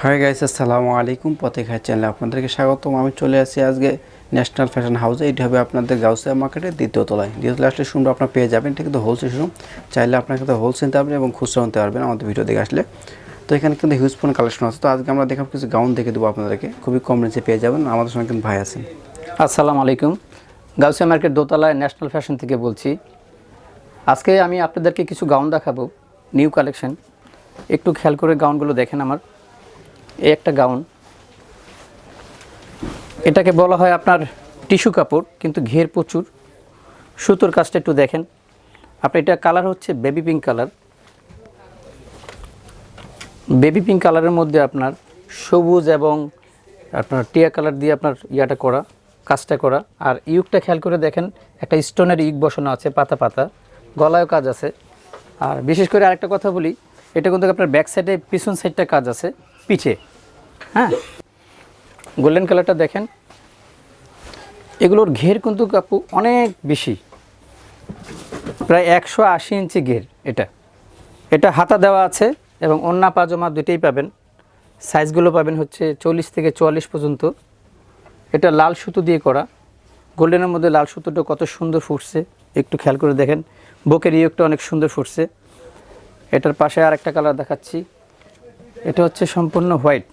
Hi guys, আসসালামু আলাইকুম। পথে খাই চ্যানেলে আপনাদেরকে স্বাগতম। আমি চলে আসছি আজকে ন্যাশনাল ফ্যাশন হাউসে। এটি হবে আপনাদের গাউসিয়া মার্কেটের দ্বিতীয় তলায়। আসলে শুনবো আপনারা পেয়ে যাবেন, ঠিক কিন্তু হোলসেল শোরুম। চাইলে আপনারা কিন্তু হোলসেল নিতে পারবেন এবং খুচরা নিতে পারবেন আমাদের ভিডিও দেখে আসলে। তো এখানে কিন্তু হিউজ ফোন কালেকশন আছে। তো আজকে আমরা দেখলাম কিছু গাউন দেখে দেবো আপনাদেরকে, খুবই কম রেঞ্জে পেয়ে যাবেন। আমাদের সঙ্গে কিন্তু ভাই আছেন। আসসালামু আলাইকুম। গাউসিয়া মার্কেট দোতলায় ন্যাশনাল ফ্যাশন থেকে বলছি। আজকে আমি আপনাদেরকে কিছু গাউন দেখাবো, নিউ কালেকশন। একটু খেয়াল করে গাউনগুলো দেখেন। আমার এই একটা গাউন, এটাকে বলা হয় আপনার টিস্যু কাপড়, কিন্তু ঘের প্রচুর। সুতোর কাজটা একটু দেখেন আপনি। এটা কালার হচ্ছে baby pink colour. Baby pink কালারের মধ্যে আপনার সবুজ এবং আপনার টিয়া কালার দিয়ে আপনার ইয়াটা করা, কাজটা করা। আর ইউকটা খেয়াল করে দেখেন, একটা স্টোনের ইউক বসানো আছে, পাতা পাতা, গলায়ও কাজ আছে। আর বিশেষ করে আরেকটা কথা বলি, এটা কিন্তু আপনার ব্যাক সাইডে পিছন সাইডটা কাজ আছে পিছে। হ্যাঁ, গোল্ডেন কালারটা দেখেন। এগুলোর ঘের কিন্তু কাপু অনেক বেশি, প্রায় 180 ইঞ্চি ঘের। এটা হাতা দেওয়া আছে এবং ওন্না পাজামা দুটেই পাবেন। সাইজগুলো পাবেন হচ্ছে 40 থেকে 44 পর্যন্ত। এটা লাল সুতো দিয়ে করা, গোল্ডেনের মধ্যে লাল সুতোটা কত সুন্দর ফুটছে একটু খেয়াল করে দেখেন। বুকের ইয়োগটা অনেক সুন্দর ফুটছে। এটার পাশে আর একটা কালার দেখাচ্ছি। এটা হচ্ছে সম্পূর্ণ হোয়াইট,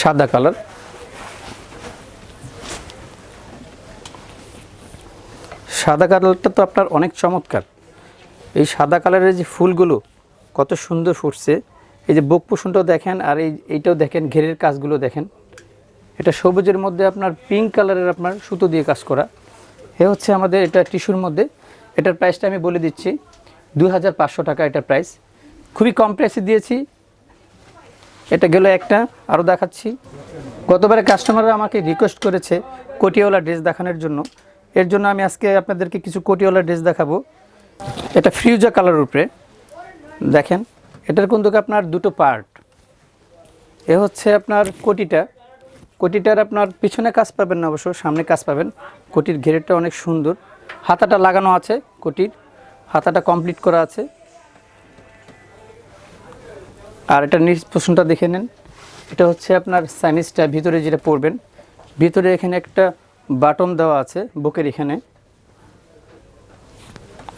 সাদা কালার। সাদা কালারটা তো আপনার অনেক চমৎকার। এই সাদা কালারের যে ফুলগুলো কত সুন্দর ফুটছে। এই যে বুক পোষণটাও দেখেন, আর এইটাও দেখেন, ঘেরের কাজগুলো দেখেন। এটা সবুজের মধ্যে আপনার পিঙ্ক কালারের আপনার সুতো দিয়ে কাজ করা। এ হচ্ছে আমাদের এটা টিস্যুর মধ্যে। এটার প্রাইসটা আমি বলে দিচ্ছি, 2500 টাকা এটার প্রাইস। খুবই কম প্রাইসে দিয়েছি। এটা গেল একটা, আরও দেখাচ্ছি। গতবারে কাস্টমাররা আমাকে রিকোয়েস্ট করেছে কোটিওয়ালা ড্রেস দেখানোর জন্য। এর জন্য আমি আজকে আপনাদেরকে কিছু কোটিওয়ালা ড্রেস দেখাবো। এটা ফিউজা কালারের উপরে দেখেন। এটার কিন্তু আপনার দুটো পার্ট। এ হচ্ছে আপনার কোটিটার আপনার পিছনে কাজ পাবেন না, অবশ্য সামনে কাজ পাবেন। কোটির ঘেরেটা অনেক সুন্দর, হাতাটা লাগানো আছে, কোটির হাতাটা কমপ্লিট করা আছে। আর এটা নিচ পোর্শনটা দেখে নেন। এটা হচ্ছে আপনার সাইনিজটা, ভিতরে যেটা পরবেন। ভিতরে এখানে একটা বাটন দেওয়া আছে বুকের এখানে।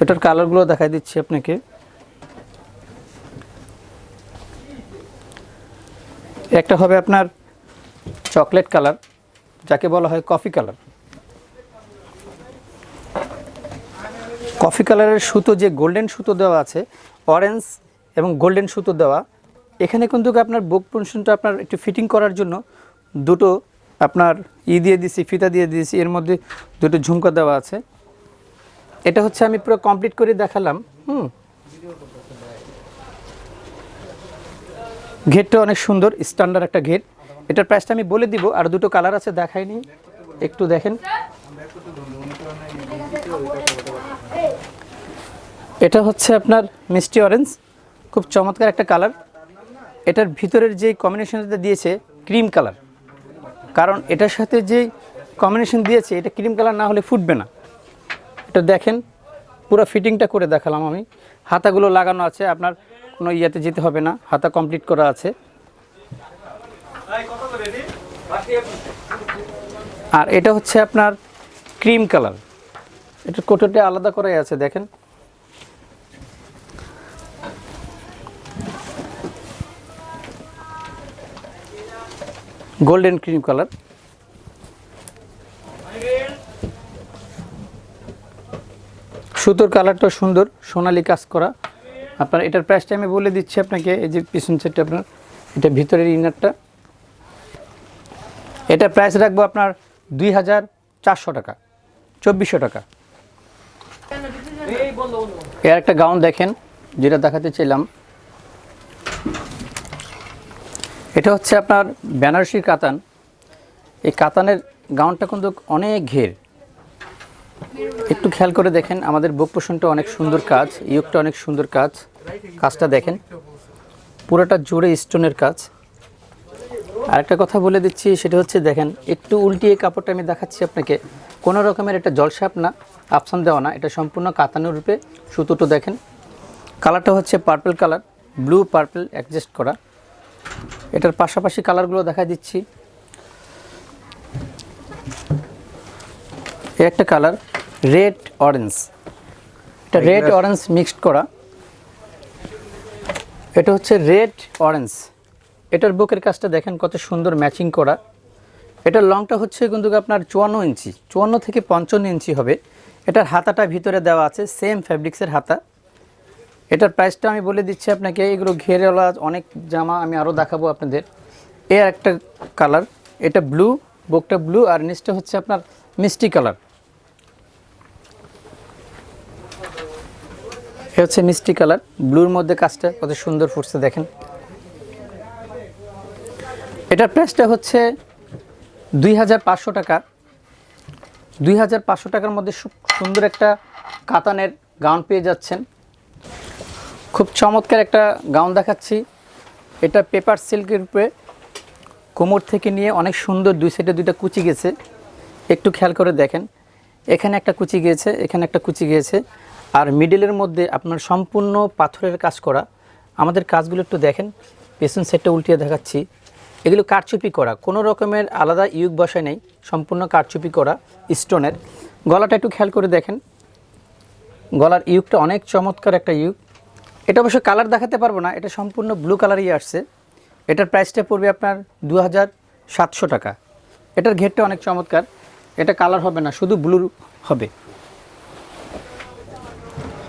এটার কালারগুলো দেখাই দিচ্ছি আপনাকে। একটা হবে আপনার চকলেট কালার, যাকে বলা হয় কফি কালার। কফি কালারের সুতো, যে গোল্ডেন সুতো দেওয়া আছে, অরেঞ্জ এবং গোল্ডেন সুতো দেওয়া। এখানে কিন্তু আপনার বুক পোর্শনটা আপনার একটু ফিটিং করার জন্য দুটো আপনার দিয়ে দিয়েছি, ফিতা দিয়ে দিয়েছি। এর মধ্যে দুটো ঝুমকা দেওয়া আছে। এটা হচ্ছে আমি পুরো কমপ্লিট করে দেখালাম। ঘেরটা অনেক সুন্দর, স্ট্যান্ডার্ড একটা ঘের। এটার প্রাইসটা আমি বলে দিব। আর দুটো কালার আছে, দেখাইনি, একটু দেখেন। এটা হচ্ছে আপনার মিষ্টি অরেঞ্জ, খুব চমৎকার একটা কালার। এটার ভিতরের যে কম্বিনেশনটা দিয়েছে ক্রিম কালার, কারণ এটার সাথে যে কম্বিনেশন দিয়েছে এটা ক্রিম কালার না হলে ফুটবে না। এটা দেখেন, পুরো ফিটিংটা করে দেখালাম আমি। হাতাগুলো লাগানো আছে, আপনার কোনো ইয়াতে যেতে হবে না, হাতা কমপ্লিট করা আছে। আর এটা হচ্ছে আপনার ক্রিম কালার। এটা কোটোটা আলাদা করাই আছে, দেখেন। Golden cream colour. সুতোর কালারটা সুন্দর, সোনালি কাজ করা। আপনার এটার প্রাইসটা আমি বলে দিচ্ছি আপনাকে। এই যে পিছন সাইডটা আপনার, এটা ভিতরের ইনারটা। এটা প্রাইস রাখবো আপনার 2400 টাকা, 2400 টাকা। এর একটা গাউন দেখেন, যেটা দেখাতে চাইলাম। এটা হচ্ছে আপনার বেনারসি কাতান। এই কাতানের গাউনটা কিন্তু অনেক ঘের। একটু খেয়াল করে দেখেন, আমাদের বুক পোর্শনটা অনেক সুন্দর কাজ, ইয়োগটা অনেক সুন্দর কাজ। কাজটা দেখেন, পুরোটা জুড়ে স্টোনের কাজ। আরেকটা কথা বলে দিচ্ছি, সেটা হচ্ছে দেখেন, একটু উল্টিয়ে কাপড়টা আমি দেখাচ্ছি আপনাকে। কোনো রকমের এটা জলসাপ না, আপসান দেওয়া না, এটা সম্পূর্ণ কাতানের রূপে। সুতোটা দেখেন, কালারটা হচ্ছে purple colour, blue purple adjust করা। এটার পাশাপাশি কালারগুলো দেখা দিচ্ছি। এই একটা কালার রেড অরেঞ্জ, এটা রেড অরেঞ্জ মিক্সড করা, এটা হচ্ছে রেড অরেঞ্জ। এটার বুকের কাজটা দেখেন কত সুন্দর ম্যাচিং করা। এটার লংটা হচ্ছে কিন্তু আপনার 54 ইঞ্চি, 54 থেকে 55 ইঞ্চি হবে। এটার হাতাটা ভিতরে দেওয়া আছে সেম ফ্যাব্রিক্সের হাতা। এটার প্রাইসটা আমি বলে দিচ্ছি আপনাকে। এগুলো ঘেরওয়ালা অনেক জামা আমি আরও দেখাবো আপনাদের। এর একটা কালার, এটা ব্লু, বুকটা ব্লু আর নিচটা হচ্ছে আপনার মিষ্টি কালার। এ হচ্ছে মিষ্টি কালার, ব্লুর মধ্যে কাজটা কত সুন্দর ফুটছে দেখেন। এটার প্রাইসটা হচ্ছে 2500 টাকা। 2500 টাকার মধ্যে সুন্দর একটা কাতানের গাউন পেয়ে যাচ্ছেন। খুব চমৎকার একটা গাউন দেখাচ্ছি। এটা পেপার সিল্কের উপরে কোমর থেকে নিয়ে অনেক সুন্দর, দুই সাইডে দুইটা কুচি গেছে, একটু খেয়াল করে দেখেন। এখানে একটা কুচি গিয়েছে, এখানে একটা কুচি গিয়েছে, আর মিডলের মধ্যে আপনার সম্পূর্ণ পাথরের কাজ করা। আমাদের কাজগুলো একটু দেখেন, পেছন সাইডটা উল্টিয়ে দেখাচ্ছি। এগুলো কারচুপি করা, কোনো রকমের আলাদা ইউক বসায় নেই, সম্পূর্ণ কারচুপি করা স্টোনের। গলাটা একটু খেয়াল করে দেখেন, গলার ইউকটা অনেক চমৎকার একটা ইউক। এটা অবশ্য কালার দেখাতে পারবো না, এটা সম্পূর্ণ ব্লু কালারই আসছে। এটার প্রাইসটা পড়বে আপনার 2700 টাকা। এটার ঘেরটা অনেক চমৎকার, এটা কালার হবে না, শুধু ব্লু হবে।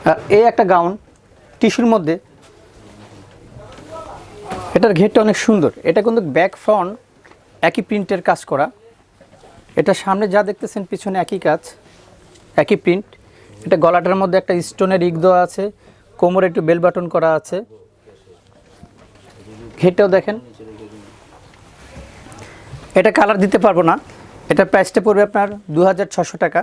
আর এই একটা গাউন টিস্যুর মধ্যে, এটার ঘেরটা অনেক সুন্দর। এটা কিন্তু ব্যাক ফ্রন্ট একই প্রিন্টের কাজ করা। এটা সামনে যা দেখতেছেন পিছনে একই কাজ, একই প্রিন্ট। এটা গলাটার মধ্যে একটা স্টোনের ইক দেওয়া আছে, কোমরে একটু বেল বাটন করা আছে। ঘেরটাও দেখেন। এটা কালার দিতে পারবো না, এটার প্রাইসটা পড়বে আপনার 2600 টাকা।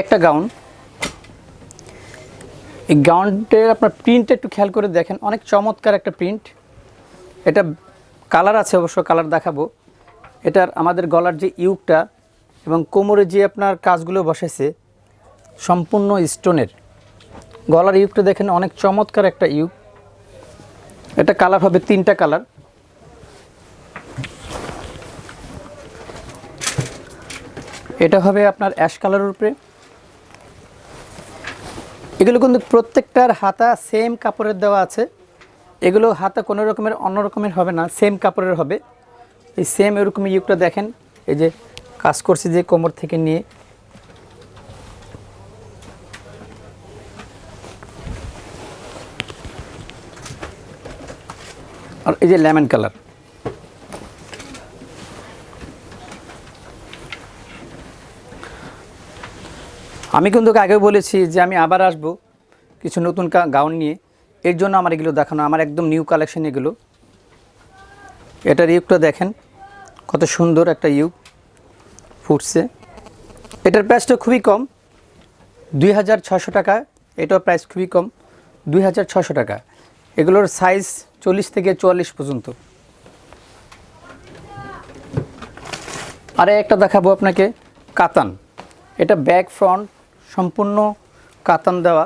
একটা গাউন, এই গাউনটার আপনার প্রিন্টটা একটু খেয়াল করে দেখেন, অনেক চমৎকার একটা প্রিন্ট। এটা কালার আছে, অবশ্য কালার দেখাবো। এটার আমাদের গলার যে ইউকটা এবং কোমরে যে আপনার কাজগুলো বসেছে সম্পূর্ণ স্টোনের। গলার ইউকটা দেখেন অনেক চমৎকার একটা ইউক। এটা কালার হবে 3টা কালার। এটা হবে আপনার অ্যাশ কালারের উপরে। এগুলো কিন্তু প্রত্যেকটার হাতা সেম কাপড়ের দেওয়া আছে। এগুলো হাতা কোনো রকমের অন্য রকমের হবে না, সেম কাপড়ের হবে। এই সেম এরকম ইউকটা দেখেন, এই যে কাজ করছি যে কোমর থেকে নিয়ে। আর এই যে লেমন কালার। আমি কিন্তু আগেও বলেছি যে আমি আবার আসব কিছু নতুন গাউন নিয়ে, এর জন্য আমার এগুলো দেখানো, আমার একদম নিউ কালেকশন এগুলো। এটার ইউকটা দেখেন কত সুন্দর একটা ইউক ফুটছে। এটার প্রাইসটা খুবই কম, 2600 টাকা। এটার প্রাইস খুবই কম, 2600 টাকা। এগুলোর সাইজ 40 থেকে 44 পর্যন্ত। আর একটা দেখাবো আপনাকে কাতান। এটা ব্যাক ফ্রন্ট সম্পূর্ণ কাতান দেওয়া।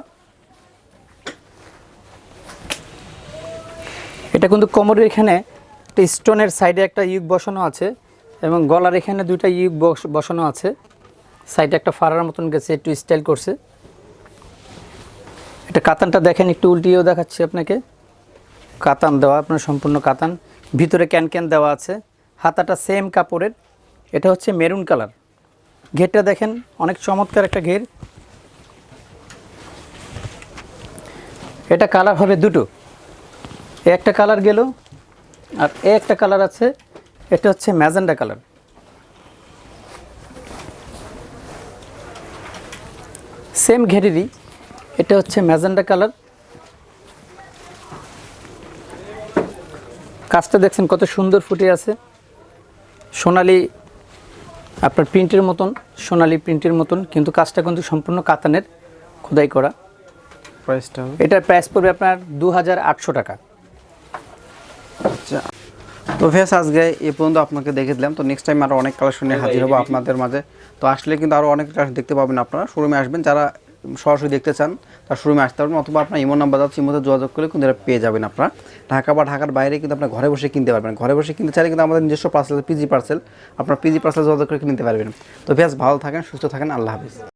এটা কিন্তু কোমরের এখানে একটা স্টোনের সাইডে একটা ইউক বসানো আছে এবং গলার এখানে দুইটা ইউক বসানো আছে। সাইডে একটা ফাড়ার মতন গেছে, একটু স্টাইল করছে। এটা কাতানটা দেখেন, একটু উল্টিয়েও দেখাচ্ছি আপনাকে। কাতান দেওয়া আপনার সম্পূর্ণ কাতান, ভিতরে ক্যান দেওয়া আছে। হাতাটা সেম কাপড়ের। এটা হচ্ছে মেরুন কালার। ঘেরটা দেখেন অনেক চমৎকার একটা ঘের। এটা কালার হবে দুটো, একটা কালার গেল আর একটা কালার আছে, এটা হচ্ছে ম্যাজেন্ডা কালার। সেম ঘেরেরই, এটা হচ্ছে ম্যাজেন্ডা কালার। কাজটা দেখছেন কত সুন্দর ফুটে আছে, সোনালি আপনার প্রিন্টের মতন, সোনালি প্রিন্টের মতন, কিন্তু কাজটা কিন্তু সম্পূর্ণ কাতানের খোদাই করা। প্রাইসটা এটার প্রাইস পড়বে আপনার 2800 টাকা। আচ্ছা, তো ফেস আজকে এই পর্যন্ত আপনাকে দেখে দিলাম। তো নেক্সট টাইম আরও অনেক কালেকশন নিয়ে হাজির হবো আপনাদের মাঝে। তো আসলে কিন্তু আরও অনেক কালেকশন দেখতে পাবেন আপনারা। শোরুমে আসবেন, যারা সরাসরি দেখতে চান তার শোরুমে আসতে পারবেন, অথবা আপনার ইমো নাম্বার আছে, ইমোতে যোগাযোগ করলে কিন্তু এটা পেয়ে যাবেন আপনারা। ঢাকা বা ঢাকার বাইরে কিন্তু আপনার ঘরে বসে কিনতে পারবেন। ঘরে বসে কিনতে চাইলে কিন্তু আমাদের নিজস্ব পার্সেল পিজি পার্সেল, আপনার পিজি পার্সেল যোগাযোগ করে নিতে পারবেন। তো বেশ ভালো থাকেন, সুস্থ থাকেন, আল্লাহ হাফিজ।